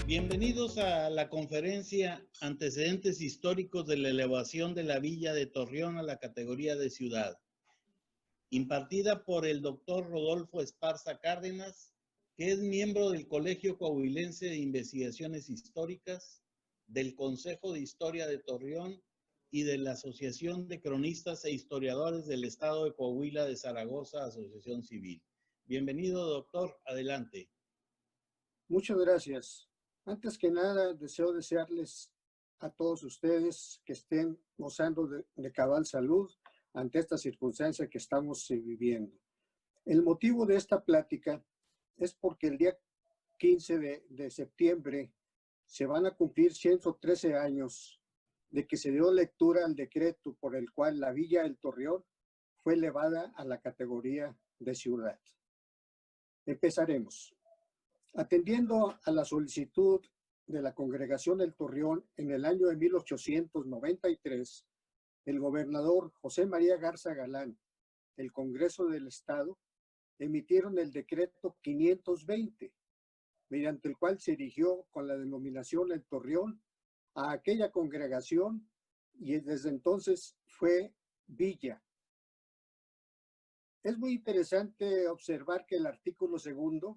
Bienvenidos a la conferencia Antecedentes históricos de la elevación de la villa de Torreón a la categoría de ciudad, impartida por el doctor Rodolfo Esparza Cárdenas, que es miembro del Colegio Coahuilense de Investigaciones Históricas, del Consejo de Historia de Torreón y de la Asociación de Cronistas e Historiadores del Estado de Coahuila de Zaragoza, Asociación Civil. Bienvenido, doctor. Adelante. Muchas gracias. Antes que nada, deseo desearles a todos ustedes que estén gozando de cabal salud ante esta circunstancia que estamos viviendo. El motivo de esta plática es porque el día 15 de septiembre se van a cumplir 113 años de que se dio lectura al decreto por el cual la Villa del Torreón fue elevada a la categoría de ciudad. Empezaremos. Atendiendo a la solicitud de la Congregación del Torreón en el año de 1893, el gobernador José María Garza Galán, el Congreso del Estado, emitieron el decreto 520, mediante el cual se erigió con la denominación El Torreón a aquella congregación y desde entonces fue villa. Es muy interesante observar que el artículo 2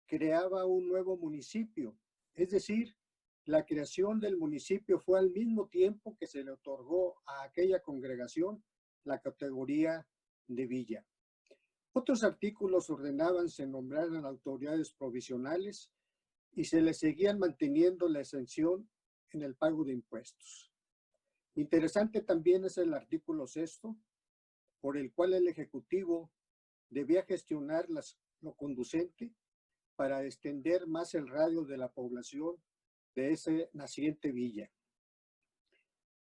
creaba un nuevo municipio, es decir, la creación del municipio fue al mismo tiempo que se le otorgó a aquella congregación la categoría de villa. Otros artículos ordenaban se nombraran autoridades provisionales y se les seguían manteniendo la exención en el pago de impuestos. Interesante también es el artículo 6, por el cual el Ejecutivo debía gestionar lo conducente para extender más el radio de la población de ese naciente villa.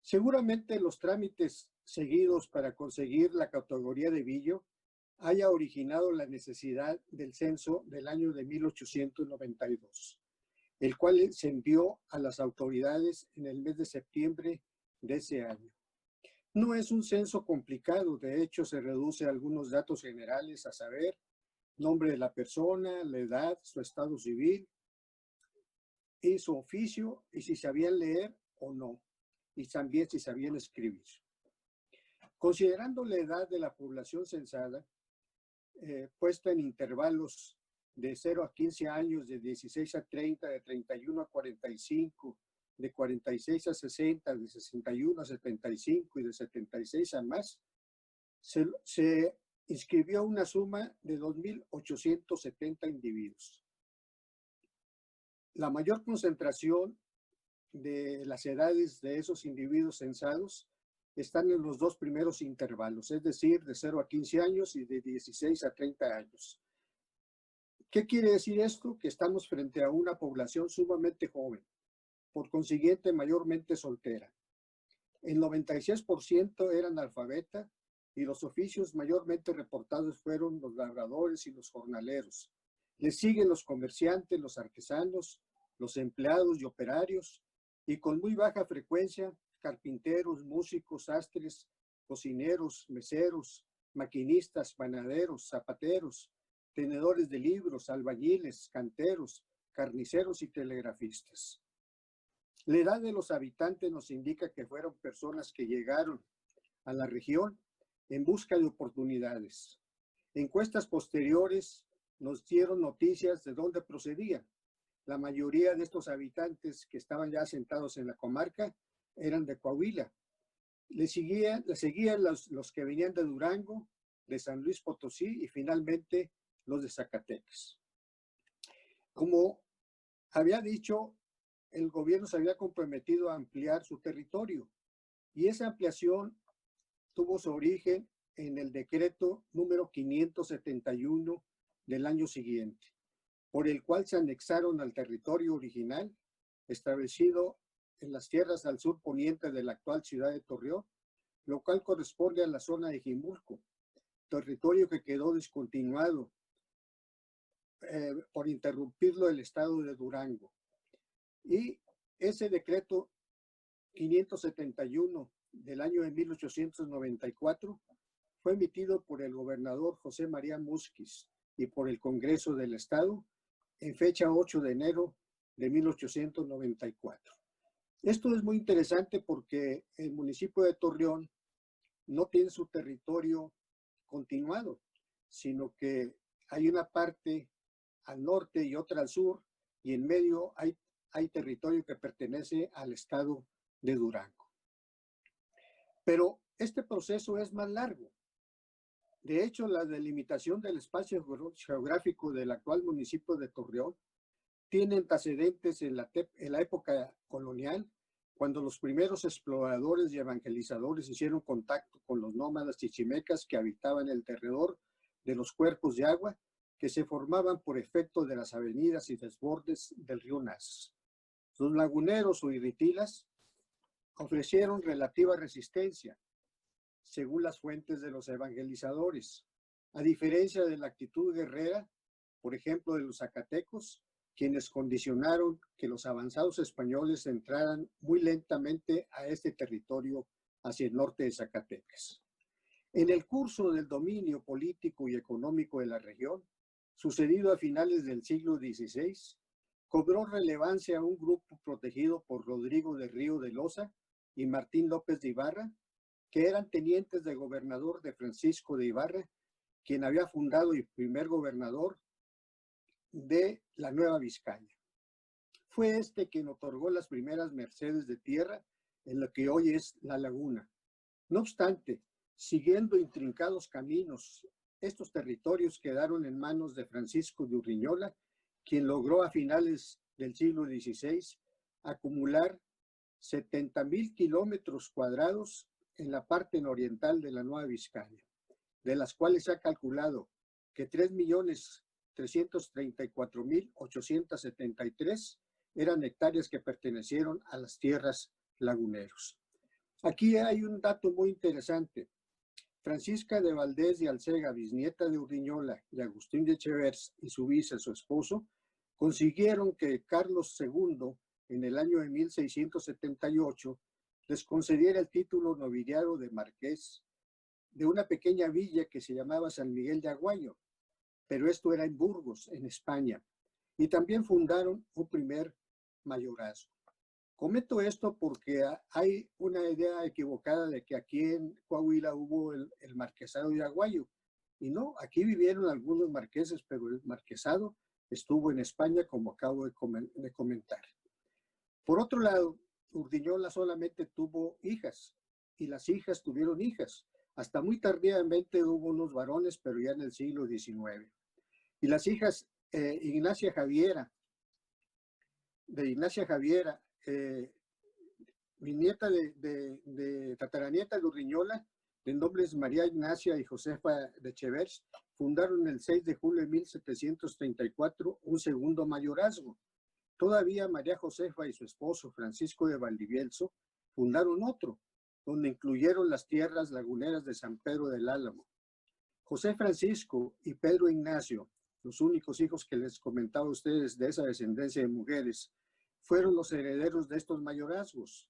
Seguramente los trámites seguidos para conseguir la categoría de villa haya originado la necesidad del censo del año de 1892, el cual se envió a las autoridades en el mes de septiembre de ese año. No es un censo complicado, de hecho se reduce a algunos datos generales, a saber, nombre de la persona, la edad, su estado civil y su oficio, y si sabían leer o no, y también si sabían escribir. Considerando la edad de la población censada, puesta en intervalos de 0 a 15 años, de 16 a 30, de 31 a 45, de 46 a 60, de 61 a 75 y de 76 a más, se inscribió una suma de 2.870 individuos. La mayor concentración de las edades de esos individuos censados están en los dos primeros intervalos, es decir, de 0 a 15 años y de 16 a 30 años. ¿Qué quiere decir esto? Que estamos frente a una población sumamente joven, por consiguiente mayormente soltera. El 96% eran analfabetas y los oficios mayormente reportados fueron los labradores y los jornaleros. Les siguen los comerciantes, los artesanos, los empleados y operarios, y con muy baja frecuencia, carpinteros, músicos, sastres, cocineros, meseros, maquinistas, panaderos, zapateros, tenedores de libros, albañiles, canteros, carniceros y telegrafistas. La edad de los habitantes nos indica que fueron personas que llegaron a la región en busca de oportunidades. Encuestas posteriores nos dieron noticias de dónde procedían. La mayoría de estos habitantes que estaban ya asentados en la comarca eran de Coahuila. Le seguían los que venían de Durango, de San Luis Potosí y finalmente los de Zacatecas. Como había dicho, el gobierno se había comprometido a ampliar su territorio y esa ampliación tuvo su origen en el decreto número 571 del año siguiente, por el cual se anexaron al territorio original establecido en las tierras al sur poniente de la actual ciudad de Torreón, lo cual corresponde a la zona de Jimulco, territorio que quedó discontinuado por interrumpirlo el estado de Durango. Y ese decreto 571 del año de 1894 fue emitido por el gobernador José María Musquiz y por el Congreso del Estado en fecha 8 de enero de 1894. Esto es muy interesante porque el municipio de Torreón no tiene su territorio continuado, sino que hay una parte al norte y otra al sur, y en medio hay territorio que pertenece al estado de Durango. Pero este proceso es más largo. De hecho, la delimitación del espacio geográfico del actual municipio de Torreón tiene antecedentes en la época colonial, cuando los primeros exploradores y evangelizadores hicieron contacto con los nómadas chichimecas que habitaban el alrededor de los cuerpos de agua que se formaban por efecto de las avenidas y desbordes del río Nazas. Los laguneros o irritilas ofrecieron relativa resistencia, según las fuentes de los evangelizadores, a diferencia de la actitud guerrera, por ejemplo, de los zacatecos, quienes condicionaron que los avanzados españoles entraran muy lentamente a este territorio hacia el norte de Zacatecas. En el curso del dominio político y económico de la región, sucedido a finales del siglo XVI, cobró relevancia un grupo protegido por Rodrigo de Río de Loza y Martín López de Ibarra, que eran tenientes de gobernador de Francisco de Ibarra, quien había fundado el primer gobernador de la Nueva Vizcaya. Fue este quien otorgó las primeras mercedes de tierra en lo que hoy es La Laguna. No obstante, siguiendo intrincados caminos, estos territorios quedaron en manos de Francisco de Urriñola, quien logró a finales del siglo XVI acumular 70,000 kilómetros cuadrados en la parte nororiental de la Nueva Vizcaya, de las cuales se ha calculado que 3,334,873 eran hectáreas que pertenecieron a las tierras laguneros. Aquí hay un dato muy interesante. Francisca de Valdés y Alcega, bisnieta de Urriñola, y Agustín de Chevers y su vice, su esposo, consiguieron que Carlos II, en el año de 1678, les concediera el título nobiliario de marqués de una pequeña villa que se llamaba San Miguel de Aguayo, pero esto era en Burgos, en España, y también fundaron un primer mayorazgo. Comento esto porque hay una idea equivocada de que aquí en Coahuila hubo el marquesado de Aguayo, y no, aquí vivieron algunos marqueses, pero el marquesado estuvo en España, como acabo de comentar. Por otro lado, Urdiñola solamente tuvo hijas, y las hijas tuvieron hijas. Hasta muy tardíamente hubo unos varones, pero ya en el siglo XIX. Y las hijas, Ignacia Javiera, mi nieta tataranieta de Urriñola, de nombres María Ignacia y Josefa de Chevers, fundaron el 6 de julio de 1734 un segundo mayorazgo. Todavía María Josefa y su esposo Francisco de Valdivielso fundaron otro, donde incluyeron las tierras laguneras de San Pedro del Álamo. José Francisco y Pedro Ignacio, los únicos hijos que les comentaba a ustedes de esa descendencia de mujeres, fueron los herederos de estos mayorazgos.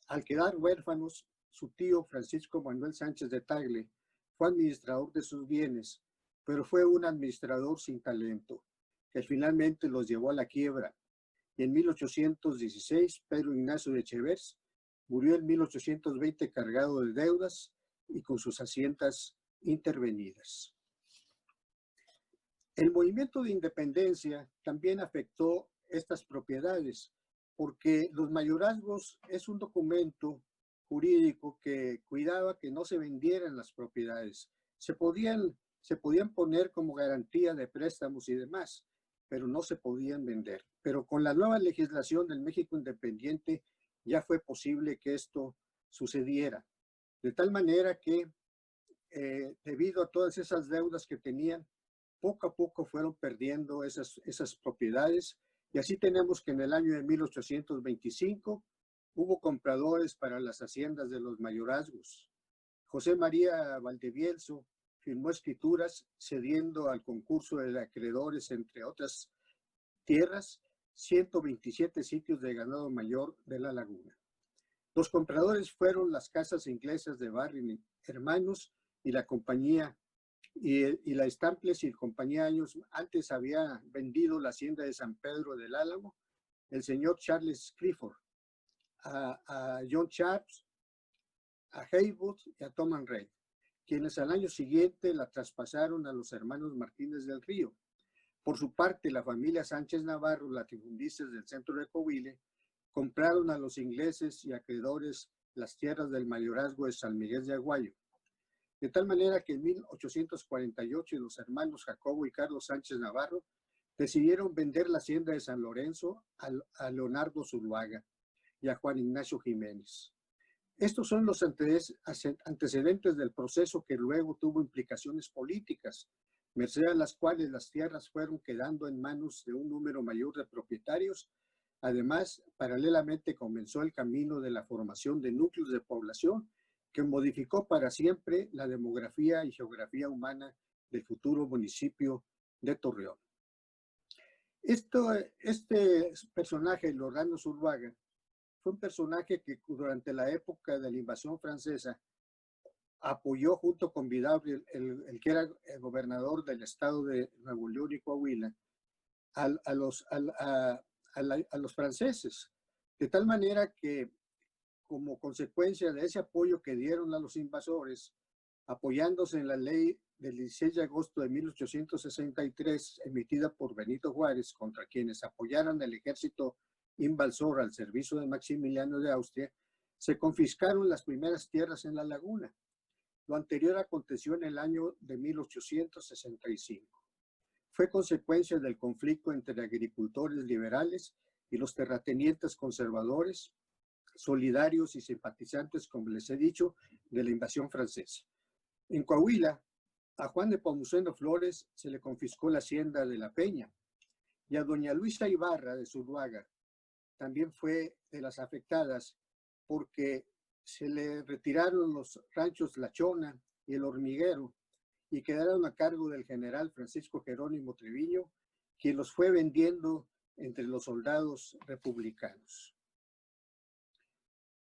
Al quedar huérfanos, su tío Francisco Manuel Sánchez de Tagle fue administrador de sus bienes, pero fue un administrador sin talento, que finalmente los llevó a la quiebra. Y en 1816, Pedro Ignacio de Chevers murió en 1820 cargado de deudas y con sus haciendas intervenidas. El movimiento de independencia también afectó estas propiedades, porque los mayorazgos es un documento jurídico que cuidaba que no se vendieran las propiedades. Se podían poner como garantía de préstamos y demás, pero no se podían vender. Pero con la nueva legislación del México independiente ya fue posible que esto sucediera. De tal manera que debido a todas esas deudas que tenían, poco a poco fueron perdiendo esas propiedades, y así tenemos que en el año de 1825 hubo compradores para las haciendas de los mayorazgos. José María Valdivielso firmó escrituras cediendo al concurso de acreedores, entre otras tierras, 127 sitios de ganado mayor de la laguna. Los compradores fueron las casas inglesas de Barry Hermanos y la compañía y la Stamples y compañía años antes había vendido la hacienda de San Pedro del Álamo, el señor Charles Clifford, a John Sharps, a Haywood y a Thomas Reid, quienes al año siguiente la traspasaron a los hermanos Martínez del Río. Por su parte, la familia Sánchez Navarro, latifundistas del centro de Coahuila, compraron a los ingleses y acreedores las tierras del mayorazgo de San Miguel de Aguayo. De tal manera que en 1848 los hermanos Jacobo y Carlos Sánchez Navarro decidieron vender la hacienda de San Lorenzo a Leonardo Zuluaga y a Juan Ignacio Jiménez. Estos son los antecedentes del proceso que luego tuvo implicaciones políticas, merced a las cuales las tierras fueron quedando en manos de un número mayor de propietarios. Además, paralelamente comenzó el camino de la formación de núcleos de población que modificó para siempre la demografía y geografía humana del futuro municipio de Torreón. Este personaje, Leonardo Zuluaga, fue un personaje que durante la época de la invasión francesa apoyó junto con Vidal, el que era el gobernador del estado de Nuevo León y Coahuila, a los franceses, de tal manera que como consecuencia de ese apoyo que dieron a los invasores, apoyándose en la ley del 16 de agosto de 1863 emitida por Benito Juárez contra quienes apoyaran el ejército invasor al servicio de Maximiliano de Austria, se confiscaron las primeras tierras en la laguna. Lo anterior aconteció en el año de 1865. Fue consecuencia del conflicto entre agricultores liberales y los terratenientes conservadores, solidarios y simpatizantes, como les he dicho, de la invasión francesa. En Coahuila, a Juan de Pomuceno Flores se le confiscó la hacienda de La Peña y a doña Luisa Ibarra de Zuluaga también fue de las afectadas porque se le retiraron los ranchos La Chona y El Hormiguero y quedaron a cargo del general Francisco Jerónimo Treviño, quien los fue vendiendo entre los soldados republicanos.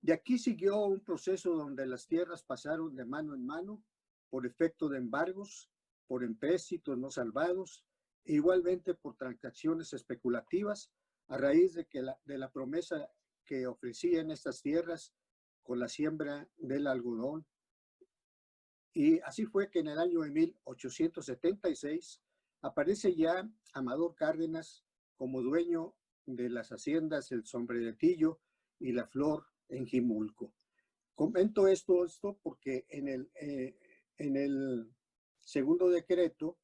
De aquí siguió un proceso donde las tierras pasaron de mano en mano por efecto de embargos, por empréstitos no salvados, e igualmente por transacciones especulativas a raíz de la promesa que ofrecían estas tierras con la siembra del algodón. Y así fue que en el año de 1876 aparece ya Amador Cárdenas como dueño de las haciendas El Sombreretillo y La Flor en Jimulco. Comento esto porque en el segundo decreto,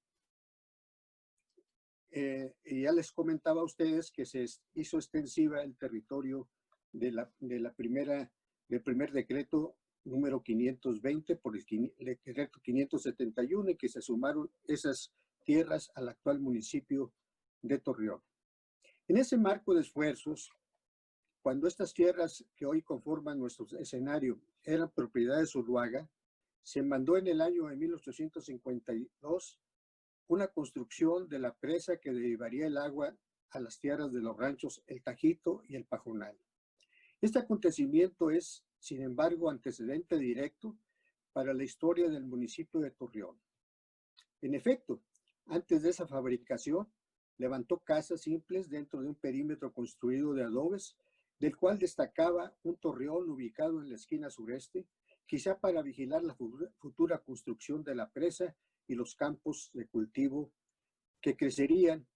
y ya les comentaba a ustedes que se hizo extensiva el territorio del primer decreto número 520 por el decreto 571 y que se sumaron esas tierras al actual municipio de Torreón. En ese marco de esfuerzos, cuando estas tierras que hoy conforman nuestro escenario eran propiedad de Zuluaga, se mandó en el año de 1852 una construcción de la presa que derivaría el agua a las tierras de los ranchos El Tajito y El Pajonal. Este acontecimiento es, sin embargo, antecedente directo para la historia del municipio de Torreón. En efecto, antes de esa fabricación, levantó casas simples dentro de un perímetro construido de adobes, del cual destacaba un torreón ubicado en la esquina sureste, quizá para vigilar la futura construcción de la presa y los campos de cultivo que crecerían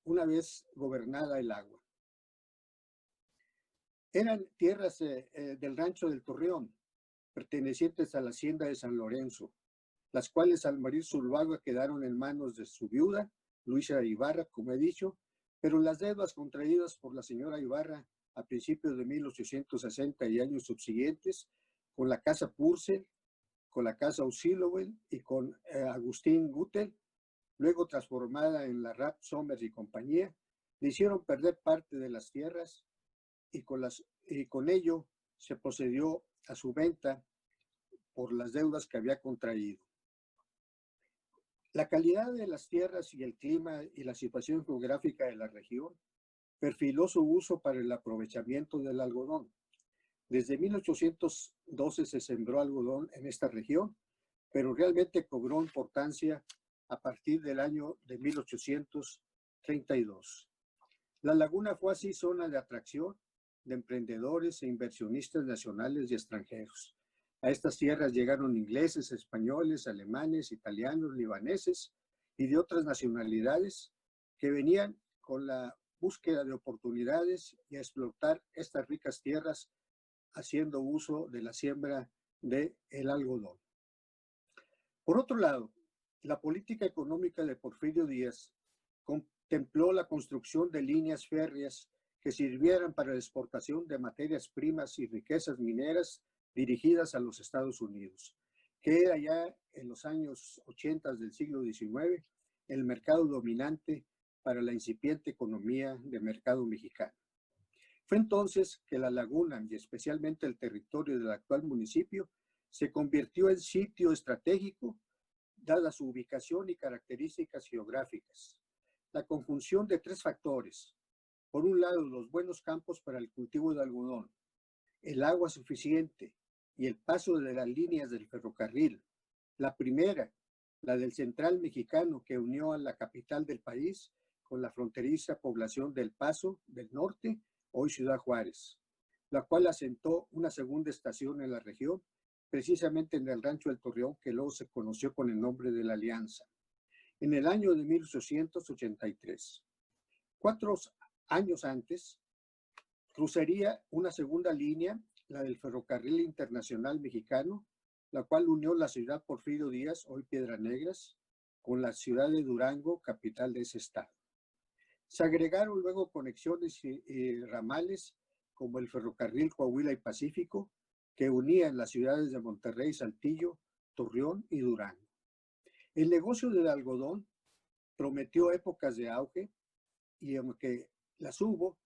una vez gobernada el agua. Eran tierras del rancho del Torreón, pertenecientes a la hacienda de San Lorenzo, las cuales al morir Zuluaga quedaron en manos de su viuda, Luisa Ibarra, como he dicho, pero las deudas contraídas por la señora Ibarra a principios de 1860 y años subsiguientes, con la casa Purcell, con la casa Auxilowell y con Agustín Gutel, luego transformada en la Rapp Somers y compañía, le hicieron perder parte de las tierras y con ello se procedió a su venta por las deudas que había contraído. La calidad de las tierras y el clima y la situación geográfica de la región perfiló su uso para el aprovechamiento del algodón. Desde 1812 se sembró algodón en esta región, pero realmente cobró importancia a partir del año de 1832. La laguna fue así zona de atracción de emprendedores e inversionistas nacionales y extranjeros. A estas tierras llegaron ingleses, españoles, alemanes, italianos, libaneses y de otras nacionalidades que venían con la búsqueda de oportunidades y a explotar estas ricas tierras haciendo uso de la siembra del algodón. Por otro lado, la política económica de Porfirio Díaz contempló la construcción de líneas férreas que sirvieran para la exportación de materias primas y riquezas mineras dirigidas a los Estados Unidos, que era ya en los años 80 del siglo XIX el mercado dominante para la incipiente economía de mercado mexicano. Fue entonces que la laguna, y especialmente el territorio del actual municipio, se convirtió en sitio estratégico, dada su ubicación y características geográficas. La conjunción de tres factores: por un lado, los buenos campos para el cultivo de algodón, el agua suficiente y el paso de las líneas del ferrocarril. La primera, la del Central Mexicano, que unió a la capital del país con la fronteriza población del Paso del Norte, hoy Ciudad Juárez, la cual asentó una segunda estación en la región, precisamente en el Rancho El Torreón, que luego se conoció con el nombre de la Alianza, en el año de 1883. 4 años antes, cruzaría una segunda línea, la del Ferrocarril Internacional Mexicano, la cual unió la ciudad Porfirio Díaz, hoy Piedras Negras, con la ciudad de Durango, capital de ese estado. Se agregaron luego conexiones y ramales como el Ferrocarril Coahuila y Pacífico, que unían las ciudades de Monterrey, Saltillo, Torreón y Durango. El negocio del algodón prometió épocas de auge y aunque las hubo,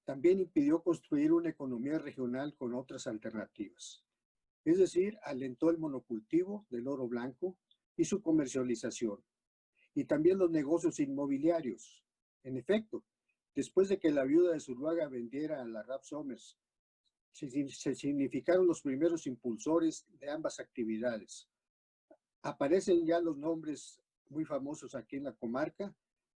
también impidió construir una economía regional con otras alternativas. Es decir, alentó el monocultivo del oro blanco y su comercialización, y también los negocios inmobiliarios. En efecto, después de que la viuda de Zuluaga vendiera a la Rap Somers, se significaron los primeros impulsores de ambas actividades. Aparecen ya los nombres muy famosos aquí en la comarca: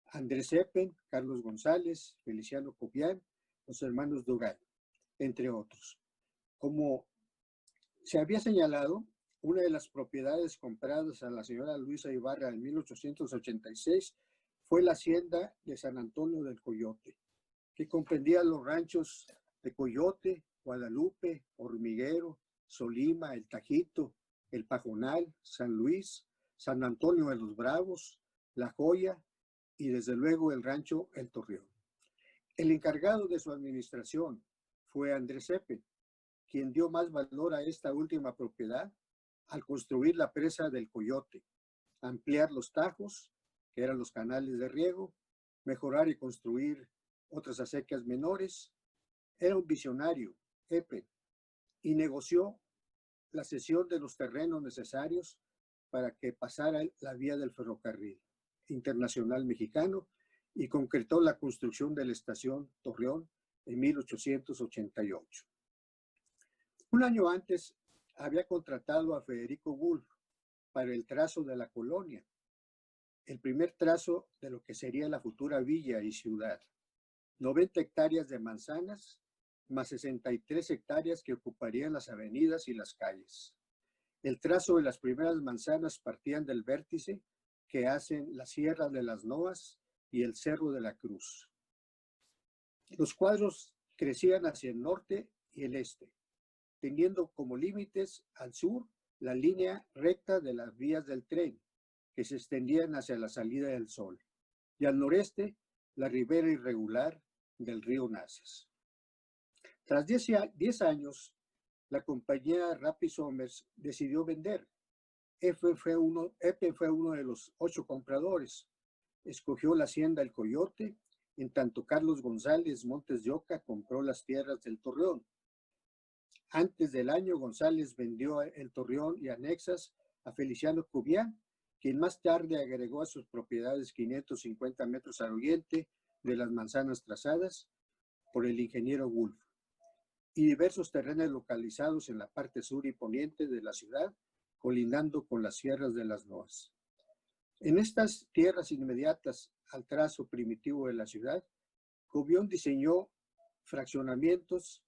Andrés Eppen, Carlos González, Feliciano Cobian, los hermanos Dugal, entre otros. Como se había señalado, una de las propiedades compradas a la señora Luisa Ibarra en 1886 fue la hacienda de San Antonio del Coyote, que comprendía los ranchos de Coyote, Guadalupe, Hormiguero, Solima, El Tajito, El Pajonal, San Luis, San Antonio de los Bravos, La Joya y desde luego el rancho El Torreón. El encargado de su administración fue Andrés Eppen, quien dio más valor a esta última propiedad al construir la presa del Coyote, ampliar los tajos, que eran los canales de riego, mejorar y construir otras acequias menores. Era un visionario, Eppen, y negoció la cesión de los terrenos necesarios para que pasara la vía del ferrocarril internacional mexicano y concretó la construcción de la estación Torreón en 1888. Un año antes había contratado a Federico Wolf para el trazo de la colonia, el primer trazo de lo que sería la futura villa y ciudad. 90 hectáreas de manzanas, más 63 hectáreas que ocuparían las avenidas y las calles. El trazo de las primeras manzanas partían del vértice que hacen la Sierra de las Noas y el Cerro de la Cruz. Los cuadros crecían hacia el norte y el este, teniendo como límites al sur la línea recta de las vías del tren, que se extendían hacia la salida del sol, y al noreste la ribera irregular del río Nazas. Tras 10 años, la compañía Rappi Somers decidió vender. Eppen fue uno de los 8 compradores. Escogió la hacienda El Coyote, en tanto Carlos González Montes de Oca compró las tierras del Torreón. Antes del año, González vendió el Torreón y anexas a Feliciano Cobian quien más tarde agregó a sus propiedades 550 metros al oriente de las manzanas trazadas por el ingeniero Wolf, y diversos terrenos localizados en la parte sur y poniente de la ciudad, colindando con las sierras de las Loas. En estas tierras inmediatas al trazo primitivo de la ciudad, Cobian diseñó fraccionamientos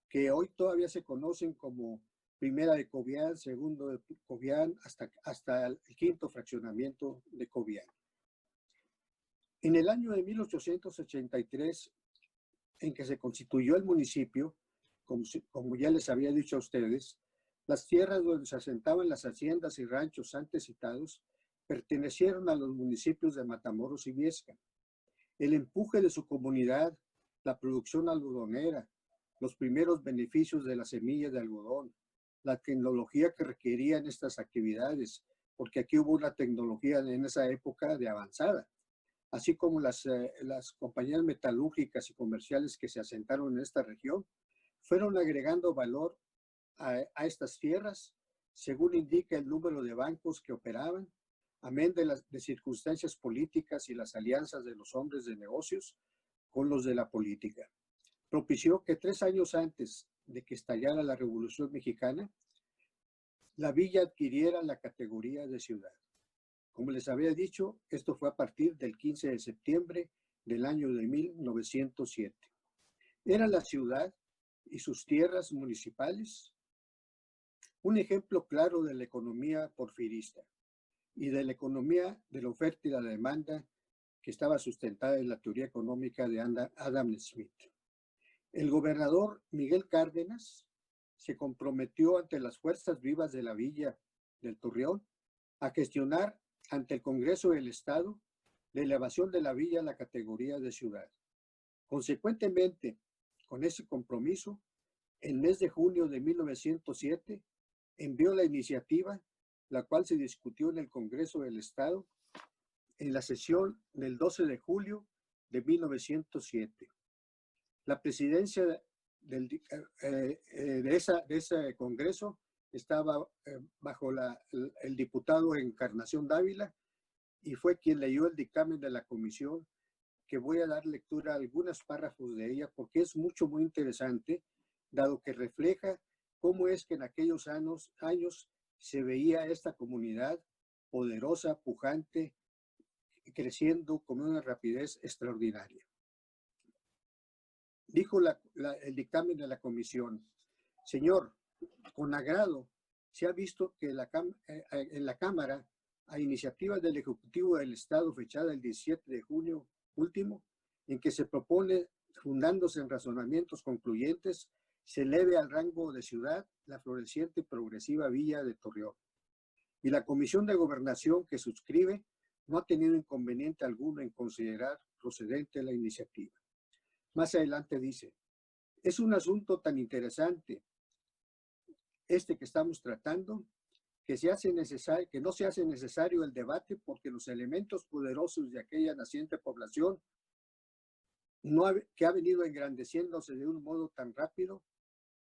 que hoy todavía se conocen como Primera de Cobian, Segundo de Cobian, hasta el quinto fraccionamiento de Cobian. En el año de 1883, en que se constituyó el municipio, como ya les había dicho a ustedes, las tierras donde se asentaban las haciendas y ranchos antes citados pertenecieron a los municipios de Matamoros y Viesca. El empuje de su comunidad, la producción algodonera, los primeros beneficios de la semilla de algodón, la tecnología que requerían estas actividades, porque aquí hubo una tecnología en esa época de avanzada, así como las compañías metalúrgicas y comerciales que se asentaron en esta región, fueron agregando valor a estas tierras, según indica el número de bancos que operaban, amén de circunstancias políticas y las alianzas de los hombres de negocios con los de la política. Propició que 3 años antes de que estallara la Revolución Mexicana, la villa adquiriera la categoría de ciudad. Como les había dicho, esto fue a partir del 15 de septiembre del año de 1907. Era la ciudad y sus tierras municipales un ejemplo claro de la economía porfirista y de la economía de la oferta y la demanda que estaba sustentada en la teoría económica de Adam Smith. El gobernador Miguel Cárdenas se comprometió ante las fuerzas vivas de la villa del Torreón a gestionar ante el Congreso del Estado la elevación de la villa a la categoría de ciudad. Consecuentemente, con ese compromiso, el mes de junio de 1907 envió la iniciativa, la cual se discutió en el Congreso del Estado en la sesión del 12 de julio de 1907. La presidencia de ese Congreso estaba bajo el diputado Encarnación Dávila, y fue quien leyó el dictamen de la comisión, que voy a dar lectura a algunos párrafos de ella porque es muy interesante, dado que refleja cómo es que en aquellos años se veía esta comunidad poderosa, pujante, creciendo con una rapidez extraordinaria. Dijo el dictamen de la comisión: señor, con agrado se ha visto que en la Cámara, a iniciativa del Ejecutivo del Estado, fechada el 17 de junio último, en que se propone, fundándose en razonamientos concluyentes, se eleve al rango de ciudad la floreciente y progresiva villa de Torreón. Y la Comisión de Gobernación que suscribe no ha tenido inconveniente alguno en considerar procedente la iniciativa. Más adelante dice: es un asunto tan interesante que estamos tratando, que no se hace necesario el debate, porque los elementos poderosos de aquella naciente población, que ha venido engrandeciéndose de un modo tan rápido,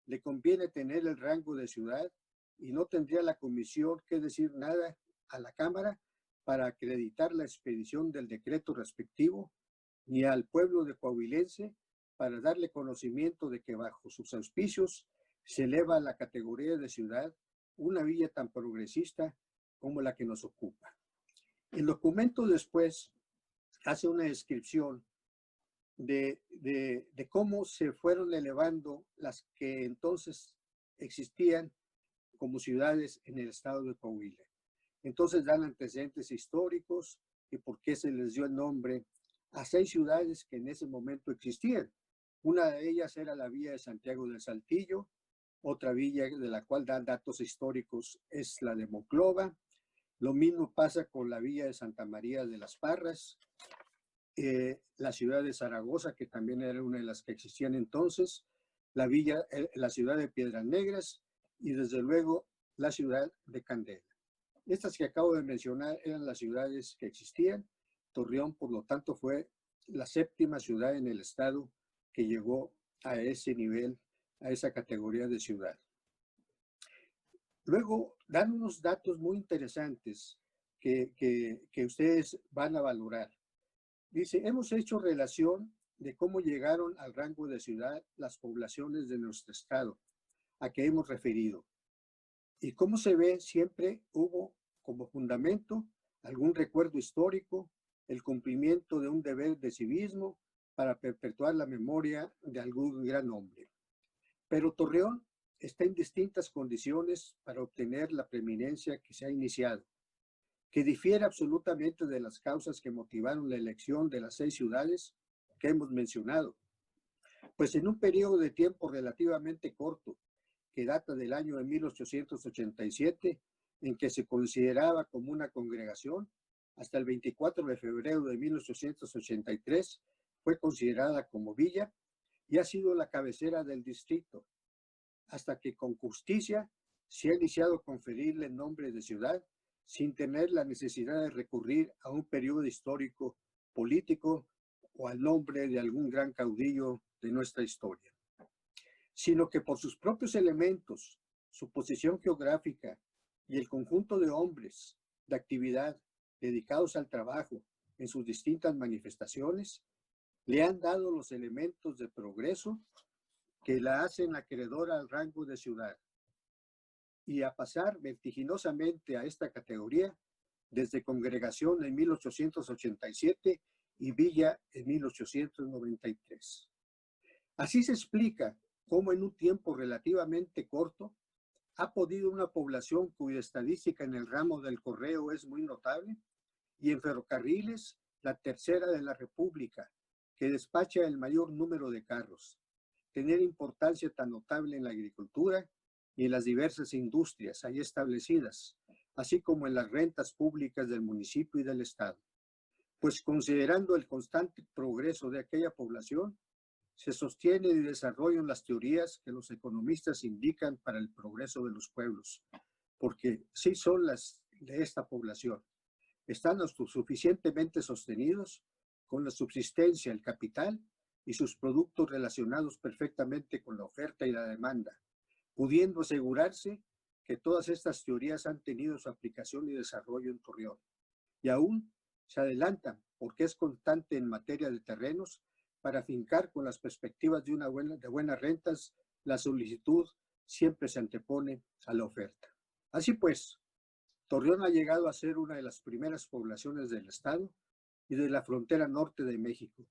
le conviene tener el rango de ciudad, y no tendría la comisión que decir nada a la Cámara para acreditar la expedición del decreto respectivo, ni al pueblo de Coahuilense para darle conocimiento de que bajo sus auspicios se eleva a la categoría de ciudad una villa tan progresista como la que nos ocupa. El documento después hace una descripción de cómo se fueron elevando las que entonces existían como ciudades en el estado de Coahuila. Entonces dan antecedentes históricos y por qué se les dio el nombre a 6 ciudades que en ese momento existían. Una de ellas era la villa de Santiago del Saltillo, otra villa de la cual dan datos históricos es la de Monclova. Lo mismo pasa con la villa de Santa María de las Parras, la ciudad de Zaragoza, que también era una de las que existían entonces, la ciudad de Piedras Negras y desde luego la ciudad de Candela. Estas que acabo de mencionar eran las ciudades que existían. Torreón, por lo tanto, fue la 7ª ciudad en el estado que llegó a ese nivel, a esa categoría de ciudad. Luego dan unos datos muy interesantes que ustedes van a valorar. Dice, hemos hecho relación de cómo llegaron al rango de ciudad las poblaciones de nuestro estado a que hemos referido. Y como se ve, siempre hubo como fundamento algún recuerdo histórico, el cumplimiento de un deber de civismo para perpetuar la memoria de algún gran hombre. Pero Torreón está en distintas condiciones para obtener la preeminencia que se ha iniciado, que difiere absolutamente de las causas que motivaron la elección de las 6 ciudades que hemos mencionado. Pues en un periodo de tiempo relativamente corto, que data del año de 1887, en que se consideraba como una congregación, hasta el 24 de febrero de 1883 fue considerada como villa y ha sido la cabecera del distrito, hasta que con justicia se ha iniciado a conferirle el nombre de ciudad sin tener la necesidad de recurrir a un periodo histórico político o al nombre de algún gran caudillo de nuestra historia, sino que por sus propios elementos, su posición geográfica y el conjunto de hombres de actividad dedicados al trabajo en sus distintas manifestaciones, le han dado los elementos de progreso que la hacen acreedora al rango de ciudad y a pasar vertiginosamente a esta categoría desde congregación en 1887 y villa en 1893. Así se explica cómo en un tiempo relativamente corto ha podido una población cuya estadística en el ramo del correo es muy notable y en ferrocarriles la tercera de la República, que despacha el mayor número de carros, tener importancia tan notable en la agricultura y en las diversas industrias ahí establecidas, así como en las rentas públicas del municipio y del estado. Pues considerando el constante progreso de aquella población, se sostienen y desarrollan las teorías que los economistas indican para el progreso de los pueblos, porque sí son las de esta población. Están suficientemente sostenidos con la subsistencia, el capital y sus productos relacionados perfectamente con la oferta y la demanda, pudiendo asegurarse que todas estas teorías han tenido su aplicación y desarrollo en Torreón. Y aún se adelantan, porque es constante en materia de terrenos, para fincar con las perspectivas de buenas rentas, la solicitud siempre se antepone a la oferta. Así pues, Torreón ha llegado a ser una de las primeras poblaciones del estado y de la frontera norte de México,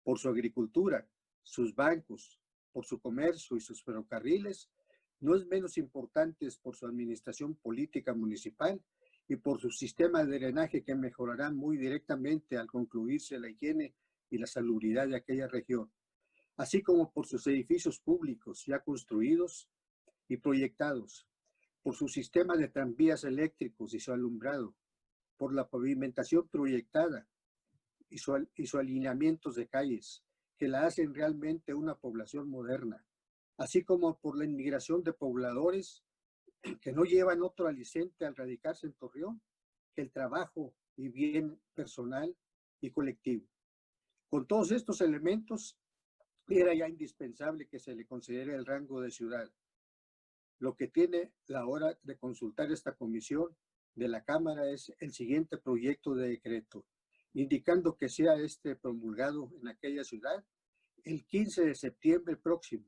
por su agricultura, sus bancos, por su comercio y sus ferrocarriles, no es menos importante por su administración política municipal y por su sistema de drenaje que mejorará muy directamente al concluirse la higiene y la salubridad de aquella región, así como por sus edificios públicos ya construidos y proyectados, por su sistema de tranvías eléctricos y su alumbrado, por la pavimentación proyectada y su alineamientos de calles, que la hacen realmente una población moderna, así como por la inmigración de pobladores que no llevan otro aliciente al radicarse en Torreón que el trabajo y bien personal y colectivo. Con todos estos elementos, era ya indispensable que se le considere el rango de ciudad, lo que tiene la hora de consultar esta comisión de la Cámara es el siguiente proyecto de decreto, indicando que sea promulgado en aquella ciudad el 15 de septiembre próximo,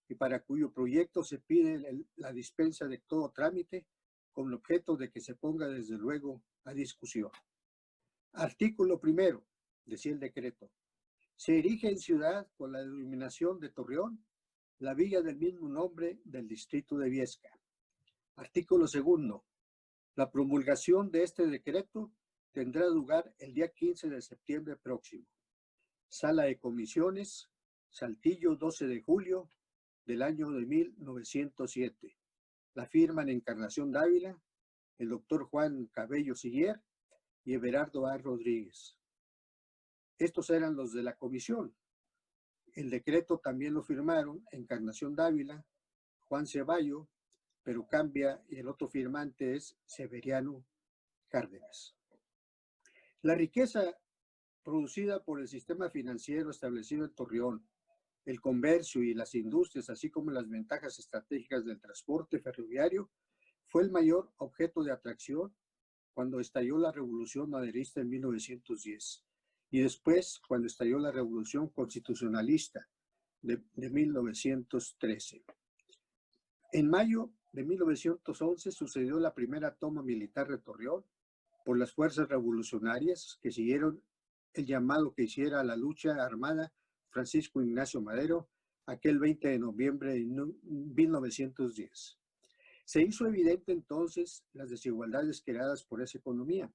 y para cuyo proyecto se pide la dispensa de todo trámite con el objeto de que se ponga desde luego a discusión. Artículo primero, decía el decreto. Se erige en ciudad con la denominación de Torreón la villa del mismo nombre del distrito de Viesca. Artículo segundo. La promulgación de este decreto tendrá lugar el día 15 de septiembre próximo. Sala de comisiones, Saltillo, 12 de julio del año de 1907. La firman Encarnación Dávila, el doctor Juan Cabello Siller y Everardo A. Rodríguez. Estos eran los de la comisión. El decreto también lo firmaron Encarnación Dávila, Juan Ceballo, pero cambia y el otro firmante es Severiano Cárdenas. La riqueza producida por el sistema financiero establecido en Torreón, el comercio y las industrias, así como las ventajas estratégicas del transporte ferroviario, fue el mayor objeto de atracción cuando estalló la Revolución Maderista en 1910, y después cuando estalló la Revolución Constitucionalista de 1913. En mayo de 1911 sucedió la primera toma militar de Torreón por las fuerzas revolucionarias que siguieron el llamado que hiciera a la lucha armada Francisco Ignacio Madero aquel 20 de noviembre de 1910. Se hizo evidente entonces las desigualdades creadas por esa economía,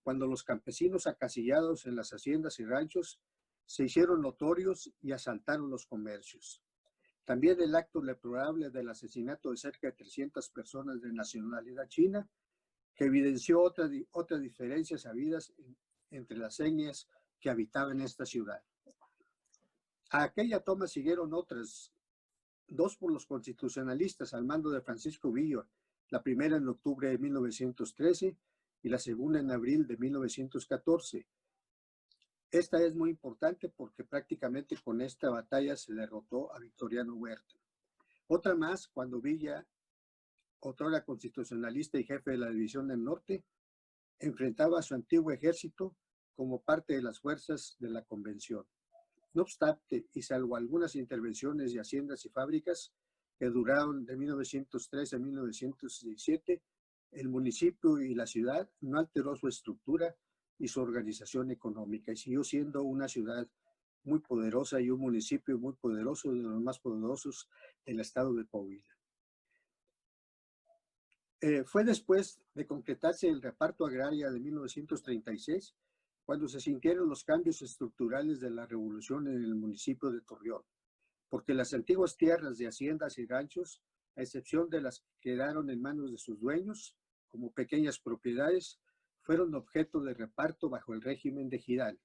cuando los campesinos acasillados en las haciendas y ranchos se hicieron notorios y asaltaron los comercios. También el acto deplorable del asesinato de cerca de 300 personas de nacionalidad china, que evidenció otras diferencias habidas entre las etnias que habitaban esta ciudad. A aquella toma siguieron otras, dos por los constitucionalistas al mando de Francisco Villa, la primera en octubre de 1913 y la segunda en abril de 1914. Esta es muy importante porque prácticamente con esta batalla se derrotó a Victoriano Huerta. Otra más cuando Villa, otrora constitucionalista y jefe de la División del Norte, enfrentaba a su antiguo ejército como parte de las fuerzas de la Convención. No obstante, y salvo algunas intervenciones de haciendas y fábricas que duraron de 1913 a 1917, el municipio y la ciudad no alteró su estructura y su organización económica y siguió siendo una ciudad muy poderosa y un municipio muy poderoso, de los más poderosos del estado de Coahuila. Fue después de concretarse el reparto agrario de 1936 cuando se sintieron los cambios estructurales de la revolución en el municipio de Torreón, porque las antiguas tierras de haciendas y ranchos, a excepción de las que quedaron en manos de sus dueños, como pequeñas propiedades, fueron objeto de reparto bajo el régimen de ejidal.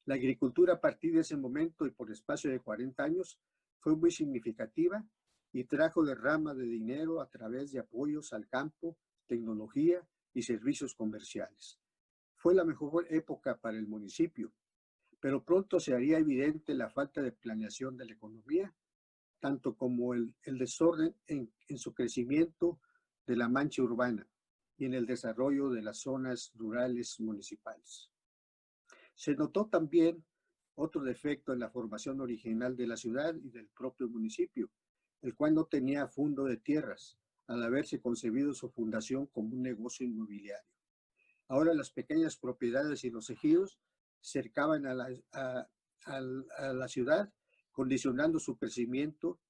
La agricultura a partir de ese momento y por espacio de 40 años fue muy significativa y trajo derrama de dinero a través de apoyos al campo, tecnología y servicios comerciales. Fue la mejor época para el municipio, pero pronto se haría evidente la falta de planeación de la economía, tanto como el desorden en su crecimiento de la mancha urbana y en el desarrollo de las zonas rurales municipales. Se notó también otro defecto en la formación original de la ciudad y del propio municipio, el cual no tenía fondo de tierras, al haberse concebido su fundación como un negocio inmobiliario. Ahora las pequeñas propiedades y los ejidos cercaban a la ciudad, condicionando su crecimiento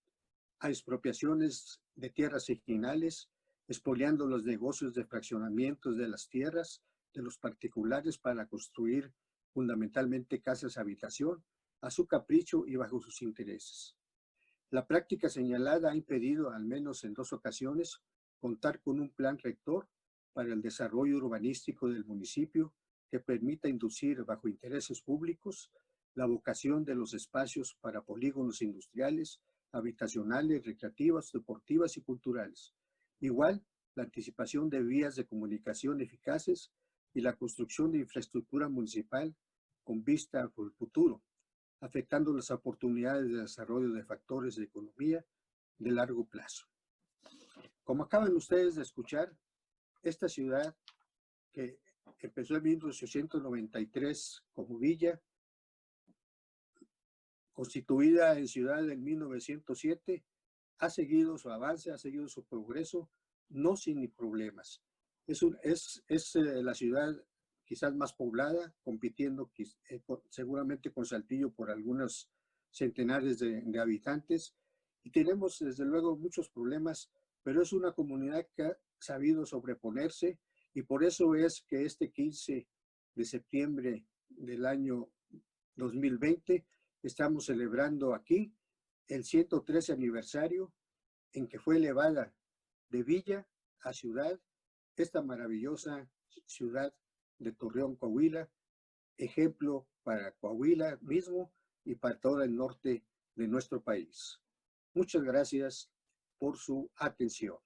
a expropiaciones de tierras ejidales, expoliando los negocios de fraccionamientos de las tierras de los particulares para construir fundamentalmente casas habitación, a su capricho y bajo sus intereses. La práctica señalada ha impedido, al menos en 2 ocasiones, contar con un plan rector para el desarrollo urbanístico del municipio que permita inducir bajo intereses públicos la vocación de los espacios para polígonos industriales, habitacionales, recreativas, deportivas y culturales. Igual, la anticipación de vías de comunicación eficaces y la construcción de infraestructura municipal con vista al futuro, afectando las oportunidades de desarrollo de factores de economía de largo plazo. Como acaban ustedes de escuchar, esta ciudad que empezó en 1893 como villa, constituida en ciudad en 1907, ha seguido su avance, ha seguido su progreso, no sin problemas. Es la ciudad quizás más poblada, compitiendo seguramente con Saltillo por algunos centenares de habitantes. Y tenemos desde luego muchos problemas, pero es una comunidad que ha sabido sobreponerse y por eso es que este 15 de septiembre del año 2020 estamos celebrando aquí el 113 aniversario en que fue elevada de villa a ciudad esta maravillosa ciudad de Torreón, Coahuila, ejemplo para Coahuila mismo y para todo el norte de nuestro país. Muchas gracias por su atención.